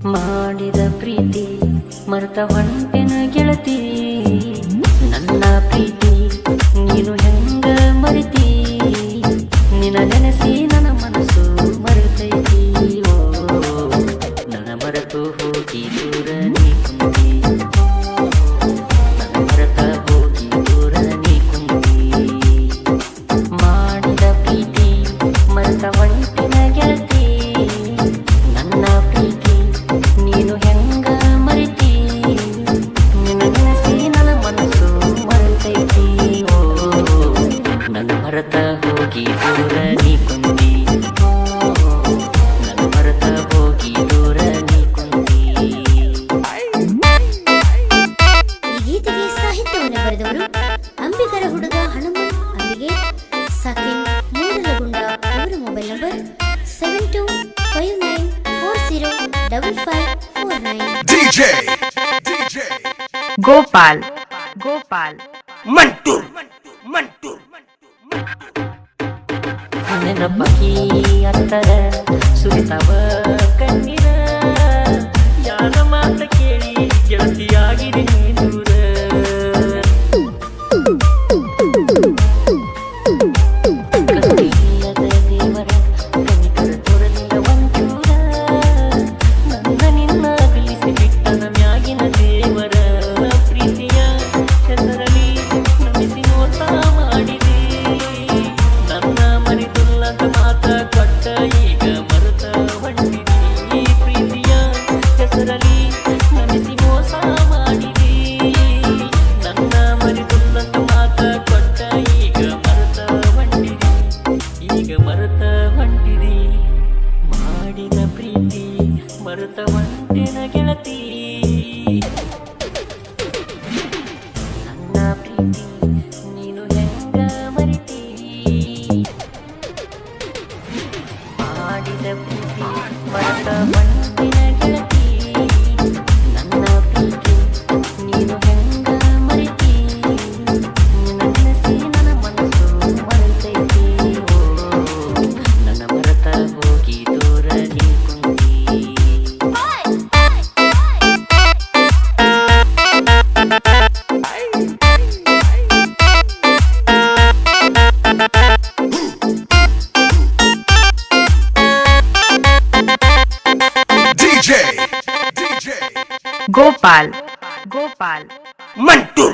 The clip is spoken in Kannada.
ಮಾಡಿದ ಪ್ರೀತಿ ಮರೆತ ಹೊಂಟೆನ ಗೆಳತಿ ನನ್ನ ಪ್ರೀತಿ ನೀನು ಹೆಂಗ ಮರಿತಿ ನಿನ್ನ ನೆನೆಸಿ ನನ್ನ ಮನಸ್ಸು ಮರೆತೈತಿ ಓ ನನ್ನ ಮರೆತು ಹೋಗಿ ದೂರ ನೀ ಕುಂತಿ ನನ್ನ ಮರೆತ ಹೋಗಿ ದೂರ ನೀ ಕುಂತಿ ಮಾಡಿದ ಪ್ರೀತಿ ಮರೆತ ಹೊಂಟೆನ ಗೆಳತಿ ನನ್ನ ಪ್ರೀತಿ ನೀನು ಹೆಂಗ ಮರಿತಿ ನಿನ್ನ ನೆನೆಸಿ ನನ್ನ ಮನಸ್ಸು ಮರೆತೈತಿ ಓ ನನ್ನ ಮರೆತ ಹೋಗಿ ದೂರ ನೀ ಕುಂತಿ ನನ್ನ ಮರೆತ ಹೋಗಿ ದೂರ ನೀ ಕುಂತಿ. ಈ ಗೀತೆಗೆ ಸಾಹಿತ್ಯವನ್ನು ಬರೆದವರು ಅಂಬಿಗರ ಹುಡುಗ ಹನುಮಂತ್ ಅಂಬಿಗೆ, ಸಾಕಿನ್ ಮೂಡಲಗುಂಡ. ಅವರ ಮೊಬೈಲ್ ನಂಬರ್ 7259405549. ಗೋಪಾಲ್ ಮಂಟು ನೆನಪಕಿ ಅಂತರ ಸುರಿತವ ಕಣ್ಣೀರ ಯಾರ ಮಾತ ಕೇಳಿ ಗೆಳತಿಯಾಗಿದೆ ದೂರ ಕತ್ತಿಲ್ಲದ ದೇವರ ಕನಿಕರ ತೋರಲಿಲ್ಲ ಒಂಚೂರ ನನ್ನ ನಿನ್ನ ಅಗಲಿಸಿ ಬಿಟ್ಟನ ಮ್ಯಾಗಿನ ದೇವರ ಪ್ರೀತಿಯ ಹೆಸರಲಿ ನಮಿಸಿ ನೋಟ ಮಾಡಿದೆ ನನ್ನ ಮರಿದುಲ್ಲದ ಮಾತ ಕೊಟ್ಟ ಈಗ ಮರುತ ಹೊಂಟಿದೆ ಪ್ರೀತಿಯ ಹೆಸರಲಿ ನಮಿಸಿ ಮೋಸ ಮಾಡಿದೆ ನನ್ನ ಮರಿದುಲ್ಲದ ಮಾತ ಕೊಟ್ಟ ಈಗ ಮರುತ ಹೊಂಟಿದೆ ಮಾಡಿದ ಪ್ರೀತಿ ಮರುತ ಹೊಂಟೆನ ಗೆಳತಿ ನನ್ನ ಪ್ರೀತಿ ನೀನು ಹೆಂಗ ಮರಿತಿ ಮಾಡಿದ ಪ್ರೀತಿ ಮರುತ ಹೊಂಟೆನ ಗೆಳತಿ ನನ್ನ ಪ್ರೀತಿ ನೀನು ಹೆಂಗ ಮರಿತಿ ನಿನ್ನ ನೆನೆಸಿ ನನ್ನ ಮನಸ್ಸು ಮರೆತೈತಿ ಓ ನನ್ನ ಮರೆತ ಹೋಗಿ ದೂರ ನೀ ಕುಂತಿ. ಗೋಪಾಲ್ ಮಂಟು